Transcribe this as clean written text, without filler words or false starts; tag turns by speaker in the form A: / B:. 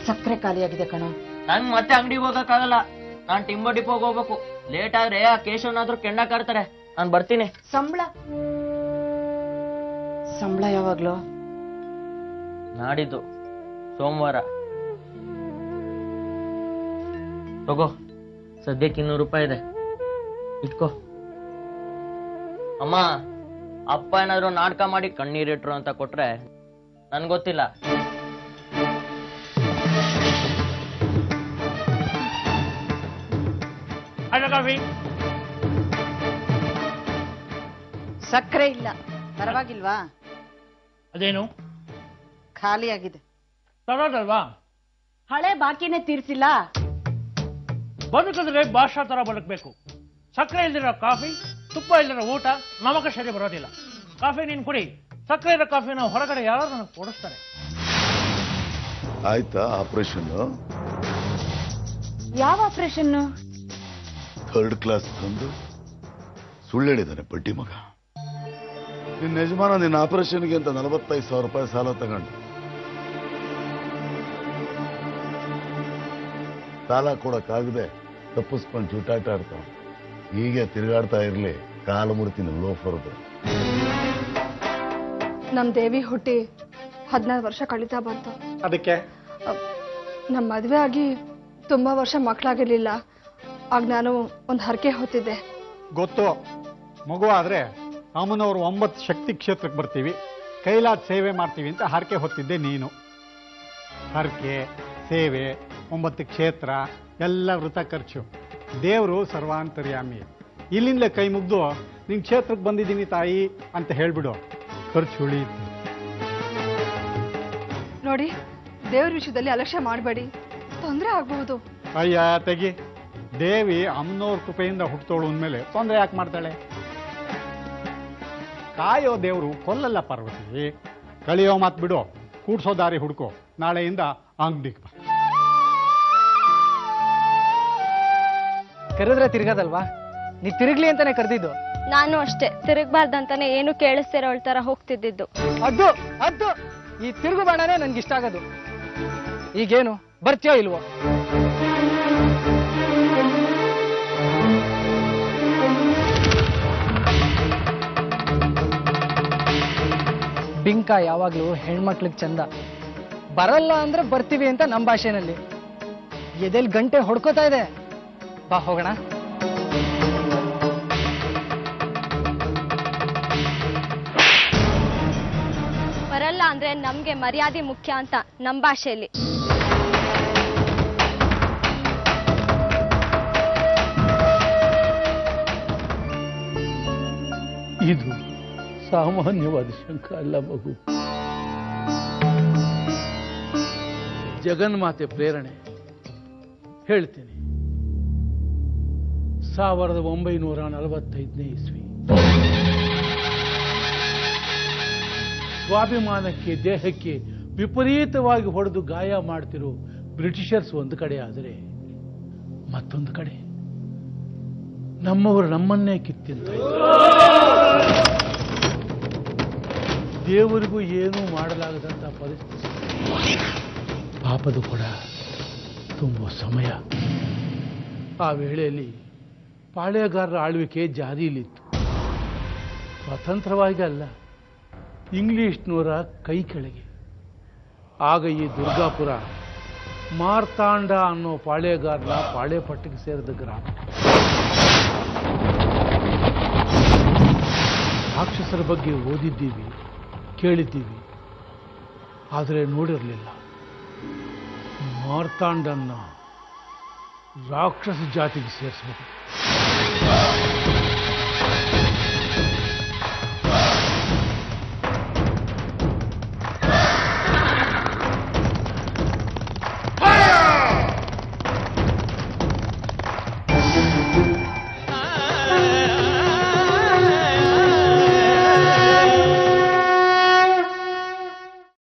A: ಸಕ್ಕರೆ ಖಾಲಿಯಾಗಿದೆ ಕಣೋ.
B: ನಂಗ್ ಮತ್ತೆ ಅಂಗಡಿಗೆ ಹೋಗಕ್ಕಾಗಲ್ಲ, ನಾನ್ ಟಿಂಬೋ ಡಿಪೋಗೆ ಹೋಗ್ಬೇಕು. ಲೇಟ್ ಆದ್ರೆ ಆ ಕೇಶವನಾದ್ರೂ ಕೆಂಡ ಕಾಡ್ತಾರೆ. ನಾನ್ ಬರ್ತೀನಿ.
A: ಸಂಬಳ ಯಾವಾಗ್ಲೋ?
B: ನಾಡಿದ್ದು ಸೋಮವಾರ. ತಗೋ, ಸದ್ಯಕ್ಕೆ 200 ರೂಪಾಯಿ ಇದೆ, ಇಟ್ಕೋ. ಅಮ್ಮ, ಅಪ್ಪ ಏನಾದ್ರು ನಾಟಕ ಮಾಡಿ ಕಣ್ಣೀರಿಟ್ರು ಅಂತ ಕೊಟ್ರೆ ನನ್ ಗೊತ್ತಿಲ್ಲ.
A: ಸಕ್ಕರೆ ಇಲ್ಲ, ಪರವಾಗಿಲ್ವಾ?
C: ಅದೇನು
A: ಖಾಲಿಯಾಗಿದೆ.
C: ತರೋದಲ್ವಾ?
A: ಹಳೆ ಬಾಕಿನೇ ತೀರ್ಸಿಲ್ಲ.
C: ಬದುಕಿದ್ರೆ ಭಾಷಾ ತರ ಬದುಕಬೇಕು. ಸಕ್ಕರೆ ಇಲ್ದಿರೋ ಕಾಫಿ, ತುಪ್ಪ ಇಲ್ದಿರೋ ಊಟ ನಮಗ ಸರಿ ಬರೋದಿಲ್ಲ. ಕಾಫಿ ನೀನ್ ಕುಡಿ, ಸಕ್ಕರೆ ಇರೋ ಕಾಫಿನ ಹೊರಗಡೆ ಯಾರು ನನಗೆ ಕೊಡಿಸ್ತಾರೆ.
D: ಆಯ್ತಾ ಆಪರೇಷನ್?
A: ಯಾವ ಆಪರೇಷನ್?
D: 3rd ಕ್ಲಾಸ್ ತಂದು ಸುಳ್ಳು ಹೇಳಿದಾನೆ ಬಡ್ಡಿ ಮಗ. ನಿನ್ನ ಯಜಮಾನ ನಿನ್ನ ಆಪರೇಷನ್ಗೆ ಅಂತ 45,000 ರೂಪಾಯಿ ಸಾಲ ತಗೊಂಡು ಸಾಲ ಕೊಡಕ್ಕಾಗದೆ ತಪ್ಪಿಸ್ಕೊಂಡು ಚೂಟಾಟ ಆಡ್ತಾವ. ಹೀಗೆ ತಿರುಗಾಡ್ತಾ ಇರ್ಲಿ, ಕಾಲು ಮುಡ್ತೀನಿ ಲೋಫರ್ದು.
E: ನಮ್ ದೇವಿ ಹುಟ್ಟಿ 14 ವರ್ಷ ಕಳೀತಾ ಬಂತು.
C: ಅದಕ್ಕೆ
E: ನಮ್ ಮದ್ವೆ ಆಗಿ ತುಂಬಾ ವರ್ಷ ಮಕ್ಕಳಾಗಿರ್ಲಿಲ್ಲ. ಆಗ ನಾನು ಒಂದು ಹರಕೆ ಹೊತ್ತಿದ್ದೆ.
F: ಗೊತ್ತು, ಮಗು ಆದ್ರೆ ಅಮ್ಮನವರು 9 ಶಕ್ತಿ ಕ್ಷೇತ್ರಕ್ಕೆ ಬರ್ತೀವಿ, ಕೈಲಾದ ಸೇವೆ ಮಾಡ್ತೀವಿ ಅಂತ ಹರಕೆ ಹೊತ್ತಿದ್ದೆ ನೀನು. ಹರಕೆ, ಸೇವೆ, 9 ಕ್ಷೇತ್ರ ಎಲ್ಲ ವೃತ ಖರ್ಚು. ದೇವರು ಸರ್ವಾಂತರ್ಯಾಮಿ. ಇಲ್ಲಿಂದಲೇ ಕೈ ಮುಗ್ದು ನಿನ್ ಕ್ಷೇತ್ರಕ್ಕೆ ಬಂದಿದ್ದೀನಿ ತಾಯಿ ಅಂತ ಹೇಳ್ಬಿಡು, ಖರ್ಚು ಉಳಿಯುತ್ತೆ.
E: ನೋಡಿ, ದೇವ್ರ ವಿಷಯದಲ್ಲಿ ಅಲಕ್ಷ್ಯ ಮಾಡಬೇಡಿ, ತೊಂದರೆ ಆಗಬಹುದು.
F: ಅಯ್ಯ ತೆಗಿ, ದೇವಿ ಅಮ್ಮನವ್ರ ಕೃಪೆಯಿಂದ ಹುಟ್ಟೋಳು ಅಂದಮೇಲೆ ತೊಂದರೆ ಯಾಕೆ ಮಾಡ್ತಾಳೆ? ಕಾಯೋ ದೇವರು ಕೊಲ್ಲಲ್ಲ ಪಾರ್ವತಿ. ಕಳಿಯೋ ಮಾತ್ ಬಿಡು, ಕೂಡ್ಸೋ ದಾರಿ ಹುಡ್ಕೋ. ನಾಳೆಯಿಂದ ಅಂಗಡಿಗೆ ಬಾ.
G: ಕರೆದ್ರೆ ತಿರ್ಗದಲ್ವಾ? ನೀ ತಿರುಗ್ಲಿ ಅಂತಾನೆ ಕರೆದಿದ್ದು.
H: ನಾನು ಅಷ್ಟೇ, ತಿರುಗಬಾರ್ದಂತಾನೆ ಏನು ಕೇಳಿಸ್ತಿರೋಳ್ ತರ ಹೋಗ್ತಿದ್ದಿದ್ದು.
G: ಅದು ಅದು ಈ ತಿರುಗು ಬಾಣನೇ ನನ್ಗೆ ಇಷ್ಟ ಆಗೋದು. ಈಗೇನು ಬರ್ತೀಯೋ ಇಲ್ವೋ? ಬಿಂಕ ಯಾವಾಗ್ಲೂ ಹೆಣ್ಮಕ್ಳಿಗೆ ಚಂದ. ಬರಲ್ಲ ಅಂದ್ರೆ ಬರ್ತೀವಿ ಅಂತ ನಮ್ಮ ಭಾಷೆನಲ್ಲಿ. ಎದೆಲ್ ಗಂಟೆ ಹೊಡ್ಕೋತಾ ಇದೆ. ಬಾ ಹೋಗೋಣ.
H: ಬರಲ್ಲ ಅಂದ್ರೆ ನಮ್ಗೆ ಮರ್ಯಾದೆ ಮುಖ್ಯ ಅಂತ ನಮ್ಮ ಭಾಷೆಯಲ್ಲಿ.
C: ಇದು ಸಾಮಾನ್ಯವಾದ ಶಂಕ ಅಲ್ಲ ಮಗು. ಜಗನ್ಮಾತೆ ಪ್ರೇರಣೆ. ಹೇಳ್ತೀನಿ, 1945ನೇ ಇಸ್ವಿ. ಸ್ವಾಭಿಮಾನಕ್ಕೆ, ದೇಹಕ್ಕೆ ವಿಪರೀತವಾಗಿ ಹೊಡೆದು ಗಾಯ ಮಾಡ್ತಿರೋ ಬ್ರಿಟಿಷರ್ಸ್ ಒಂದು ಕಡೆ ಆದರೆ, ಮತ್ತೊಂದು ಕಡೆ ನಮ್ಮವರು ನಮ್ಮನ್ನೇ ಕಿತ್ತಿಂತ ದೇವರಿಗೂ ಏನೂ ಮಾಡಲಾಗದಂತ ಪರಿಸ್ಥಿತಿ. ಪಾಪದ ಕೂಡ ತುಂಬುವ ಸಮಯ. ಆ ವೇಳೆಯಲ್ಲಿ ಪಾಳೆಯಗಾರರ ಆಳ್ವಿಕೆ ಜಾರಿಯಲ್ಲಿತ್ತು. ಸ್ವತಂತ್ರವಾಗಿ ಅಲ್ಲ, ಇಂಗ್ಲಿಷ್ನವರ ಕೈ ಕೆಳಗೆ. ಆಗ ಈ ದುರ್ಗಾಪುರ ಮಾರ್ತಾಂಡ ಅನ್ನೋ ಪಾಳೆಯಗಾರನ ಪಾಳೆಪಟ್ಟಿಗೆ ಸೇರಿದ ಗ್ರಾಮ. ರಾಕ್ಷಸರ ಬಗ್ಗೆ ಓದಿದ್ದೀವಿ, ಕೇಳಿದ್ದೀವಿ, ಆದರೆ ನೋಡಿರಲಿಲ್ಲ. ಮಾರ್ತಾಂಡನ್ನ ರಾಕ್ಷಸ ಜಾತಿಗೆ ಸೇರಿಸಬಹುದು.